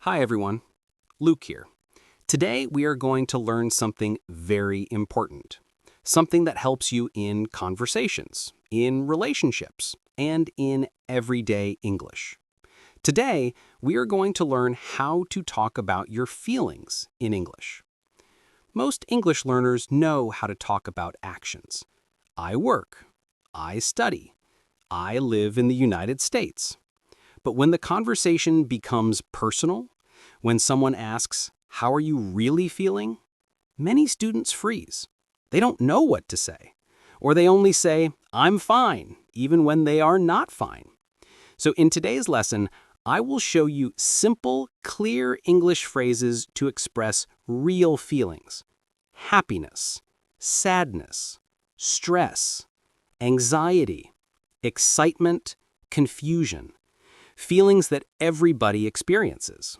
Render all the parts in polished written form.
Hi everyone, Luke here. Today we are going to learn something very important. Something that helps you in conversations, in relationships, and in everyday English. Today we are going to learn how to talk about your feelings in English. Most English learners know how to talk about actions. I work. I study. I live in the United States. But when the conversation becomes personal, when someone asks, "How are you really feeling?" many students freeze. They don't know what to say. Or they only say, "I'm fine," even when they are not fine. So in today's lesson, I will show you simple, clear English phrases to express real feelings. Happiness, sadness, stress, anxiety, excitement, confusion. Feelings that everybody experiences.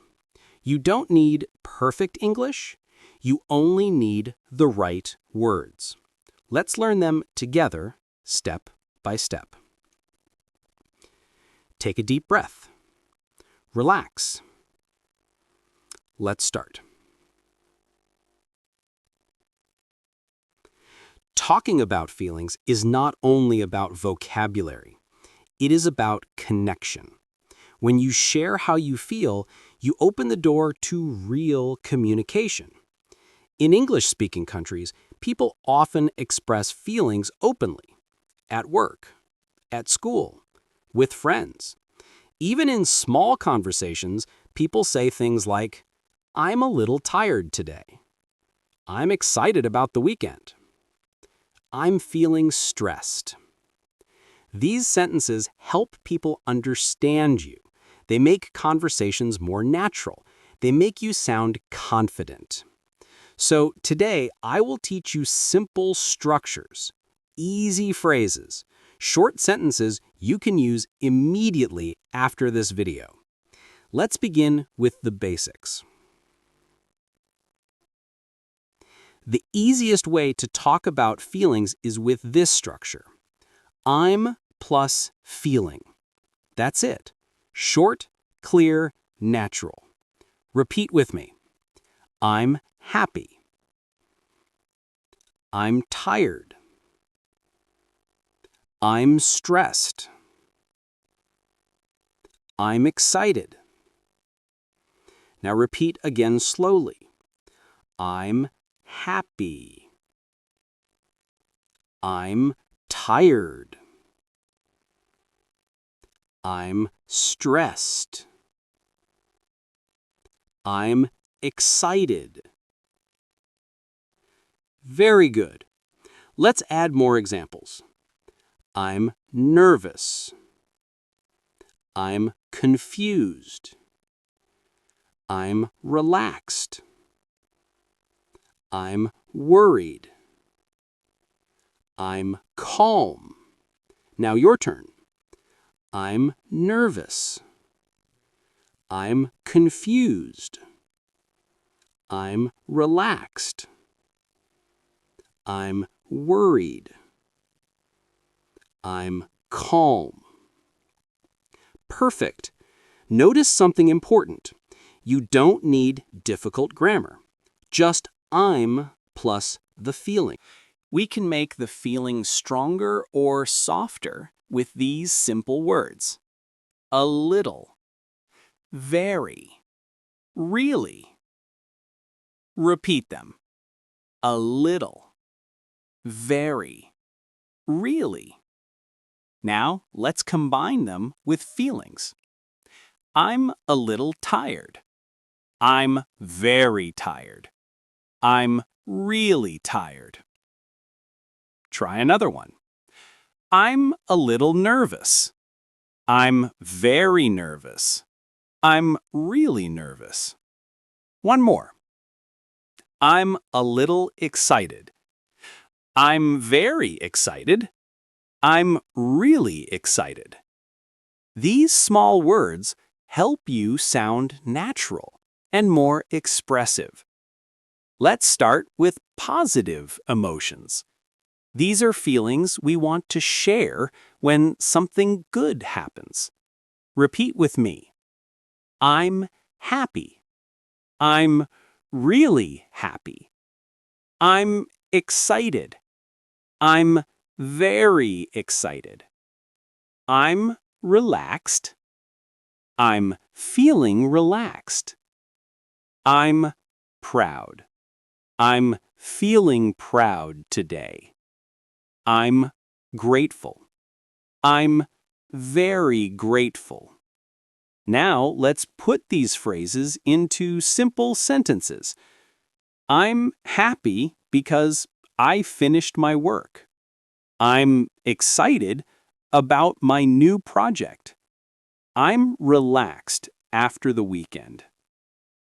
You don't need perfect English, you only need the right words. Let's learn them together, step by step. Take a deep breath. Relax. Let's start. Talking about feelings is not only about vocabulary, it is about connection. When you share how you feel, you open the door to real communication. In English-speaking countries, people often express feelings openly. At work, at school, with friends. Even in small conversations, people say things like, "I'm a little tired today." "I'm excited about the weekend." "I'm feeling stressed." These sentences help people understand you. They make conversations more natural. They make you sound confident. So today, I will teach you simple structures, easy phrases, short sentences you can use immediately after this video. Let's begin with the basics. The easiest way to talk about feelings is with this structure. I'm plus feeling. That's it. Short, clear, natural. Repeat with me. I'm happy. I'm tired. I'm stressed. I'm excited. Now repeat again slowly. I'm happy. I'm tired. I'm stressed. I'm excited. Very good. Let's add more examples. I'm nervous. I'm confused. I'm relaxed. I'm worried. I'm calm. Now your turn. I'm nervous. I'm confused. I'm relaxed. I'm worried. I'm calm. Perfect. Notice something important. You don't need difficult grammar. Just I'm plus the feeling. We can make the feeling stronger or softer with these simple words. A little. Very. Really. Repeat them. A little. Very. Really. Now, let's combine them with feelings. I'm a little tired. I'm very tired. I'm really tired. Try another one. I'm a little nervous. I'm very nervous. I'm really nervous. One more. I'm a little excited. I'm very excited. I'm really excited. These small words help you sound natural and more expressive. Let's start with positive emotions. These are feelings we want to share when something good happens. Repeat with me. I'm happy. I'm really happy. I'm excited. I'm very excited. I'm relaxed. I'm feeling relaxed. I'm proud. I'm feeling proud today. I'm grateful. I'm very grateful. Now let's put these phrases into simple sentences. I'm happy because I finished my work. I'm excited about my new project. I'm relaxed after the weekend.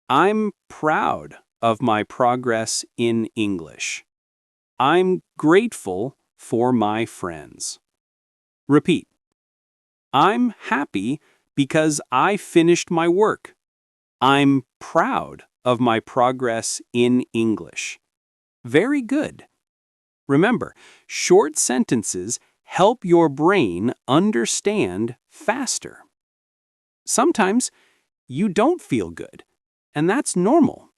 I'm proud of my progress in English. I'm grateful for my friends. Repeat. I'm happy because I finished my work. I'm proud of my progress in English. Very good. Remember, short sentences help your brain understand faster. Sometimes you don't feel good, and that's normal.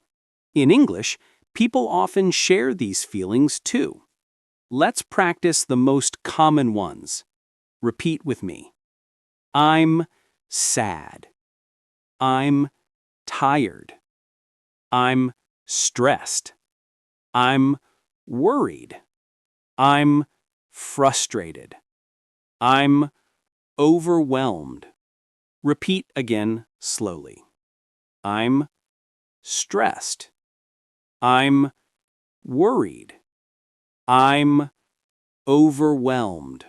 In English, people often share these feelings too. Let's practice the most common ones. Repeat with me. I'm sad. I'm tired. I'm stressed. I'm worried. I'm frustrated. I'm overwhelmed. Repeat again slowly. I'm stressed. I'm worried. I'm overwhelmed.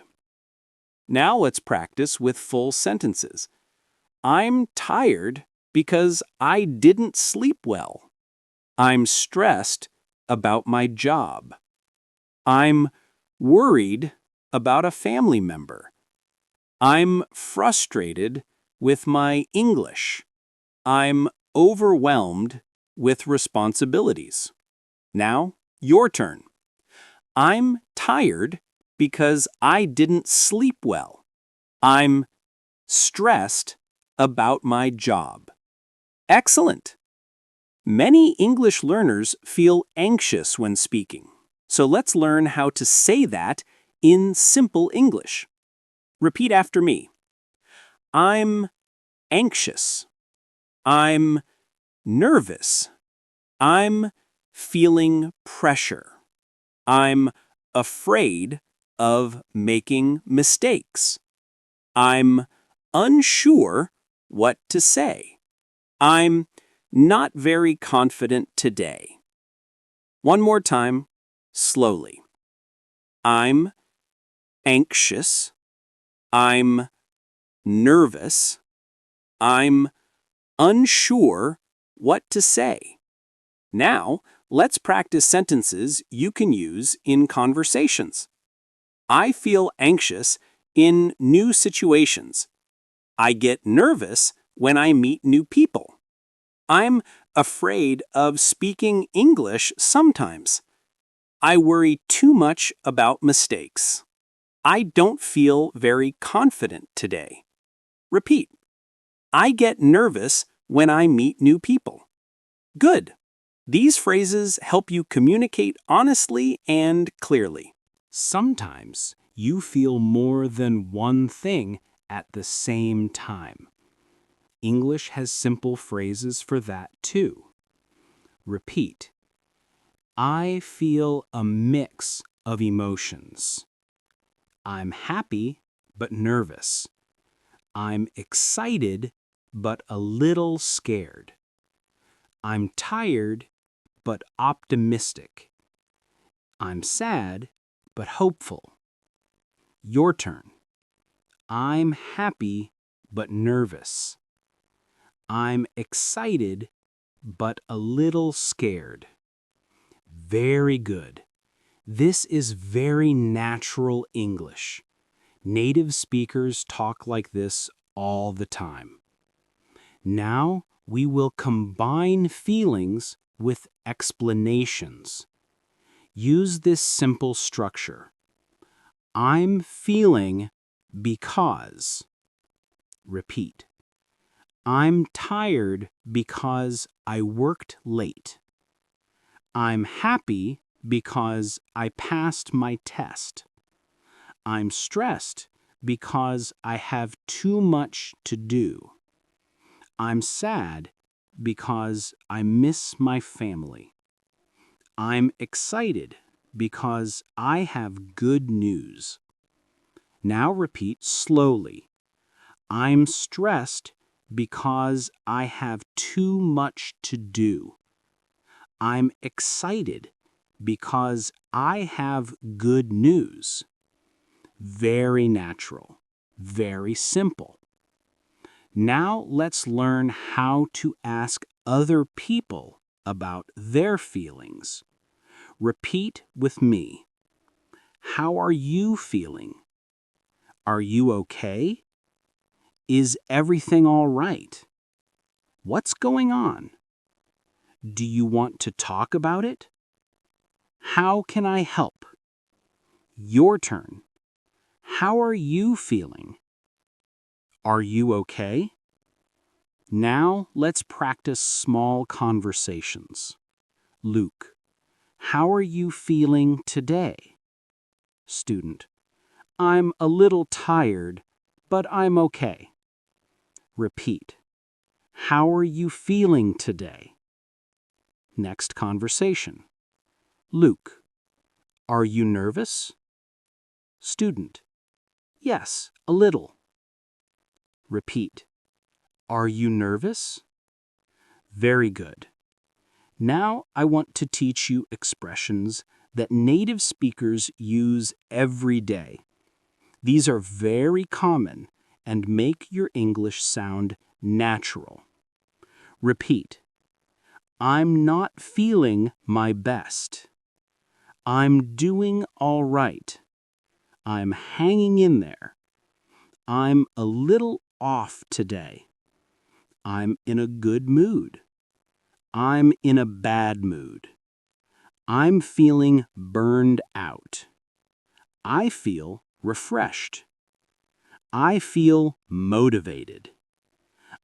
Now let's practice with full sentences. I'm tired because I didn't sleep well. I'm stressed about my job. I'm worried about a family member. I'm frustrated with my English. I'm overwhelmed with responsibilities. Now, your turn. I'm tired because I didn't sleep well. I'm stressed about my job. Excellent! Many English learners feel anxious when speaking, so let's learn how to say that in simple English. Repeat after me. I'm anxious. I'm nervous. I'm feeling pressure. I'm afraid of making mistakes. I'm unsure what to say. I'm not very confident today. One more time, slowly. I'm anxious. I'm nervous. I'm unsure what to say. Now, let's practice sentences you can use in conversations. I feel anxious in new situations. I get nervous when I meet new people. I'm afraid of speaking English sometimes. I worry too much about mistakes. I don't feel very confident today. Repeat. I get nervous when I meet new people. Good. These phrases help you communicate honestly and clearly. Sometimes you feel more than one thing at the same time. English has simple phrases for that too. Repeat. I feel a mix of emotions. I'm happy but nervous. I'm excited but a little scared. I'm tired but optimistic. I'm sad but hopeful. Your turn. I'm happy but nervous. I'm excited but a little scared. Very good. This is very natural English. Native speakers talk like this all the time. Now we will combine feelings with explanations. Use this simple structure. I'm feeling because. Repeat. I'm tired because I worked late. I'm happy because I passed my test. I'm stressed because I have too much to do. I'm sad because I miss my family. I'm excited because I have good news. Now repeat slowly. I'm stressed because I have too much to do. I'm excited because I have good news. Very natural, very simple. Now let's learn how to ask other people about their feelings. Repeat with me. How are you feeling? Are you okay? Is everything all right? What's going on? Do you want to talk about it? How can I help? Your turn. How are you feeling? Are you okay? Now let's practice small conversations. Luke, how are you feeling today? Student, I'm a little tired, but I'm okay. Repeat. How are you feeling today? Next conversation. Luke, are you nervous? Student, yes, a little. Repeat. Are you nervous? Very good. Now I want to teach you expressions that native speakers use every day. These are very common and make your English sound natural. Repeat. I'm not feeling my best. I'm doing all right. I'm hanging in there. I'm a little off today. I'm in a good mood. I'm in a bad mood. I'm feeling burned out. I feel refreshed. I feel motivated.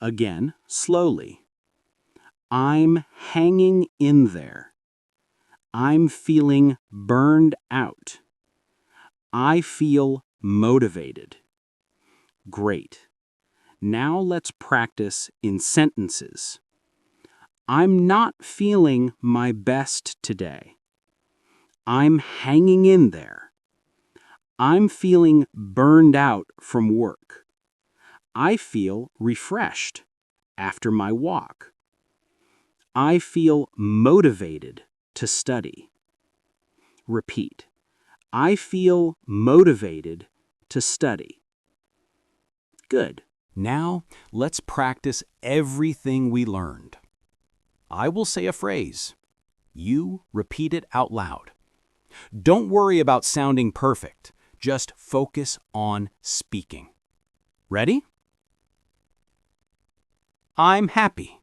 Again, slowly. I'm hanging in there. I'm feeling burned out. I feel motivated. Great. Now let's practice in sentences. I'm not feeling my best today. I'm hanging in there. I'm feeling burned out from work. I feel refreshed after my walk. I feel motivated to study. Repeat. I feel motivated to study. Good. Now, let's practice everything we learned. I will say a phrase. You repeat it out loud. Don't worry about sounding perfect. Just focus on speaking. Ready? I'm happy.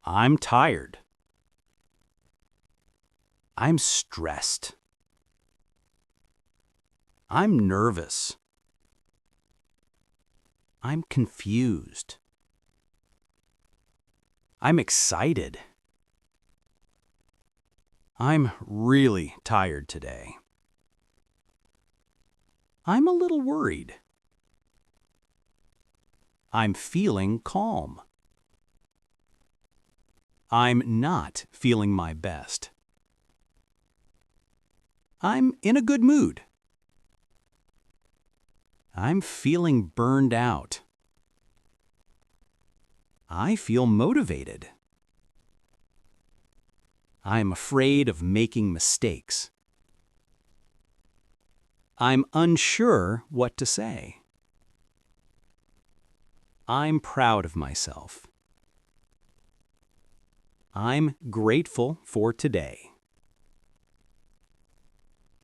I'm tired. I'm stressed. I'm nervous. I'm confused. I'm excited. I'm really tired today. I'm a little worried. I'm feeling calm. I'm not feeling my best. I'm in a good mood. I'm feeling burned out. I feel motivated. I'm afraid of making mistakes. I'm unsure what to say. I'm proud of myself. I'm grateful for today.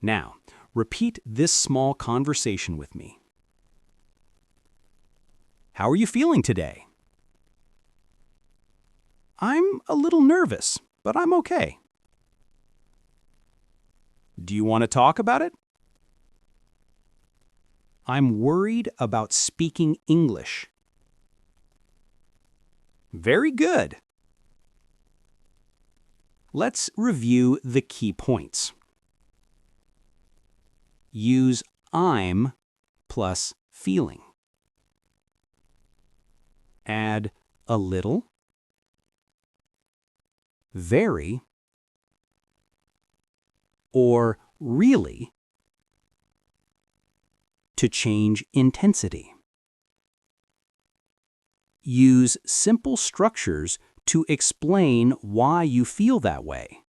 Now, repeat this small conversation with me. How are you feeling today? I'm a little nervous, but I'm okay. Do you want to talk about it? I'm worried about speaking English. Very good. Let's review the key points. Use I'm plus feeling. Add a little, very, or really to change intensity. Use simple structures to explain why you feel that way.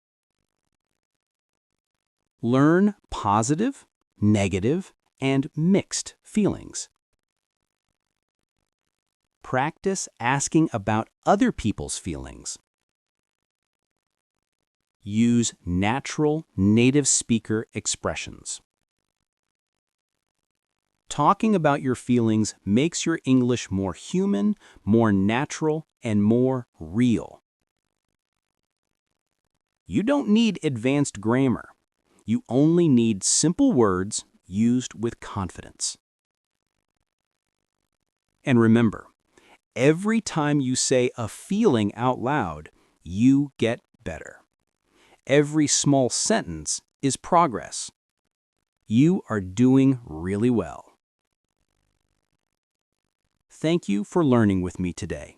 Learn positive, negative, and mixed feelings. Practice asking about other people's feelings. Use natural native speaker expressions. Talking about your feelings makes your English more human, more natural, and more real. You don't need advanced grammar. You only need simple words used with confidence. And remember, every time you say a feeling out loud, you get better. Every small sentence is progress. You are doing really well. Thank you for learning with me today.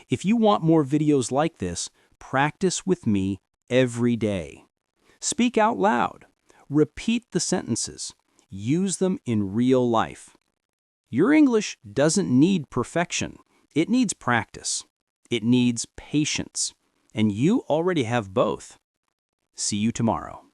If you want more videos like this, practice with me every day. Speak out loud. Repeat the sentences. Use them in real life. Your English doesn't need perfection. It needs practice. It needs patience. And you already have both. See you tomorrow.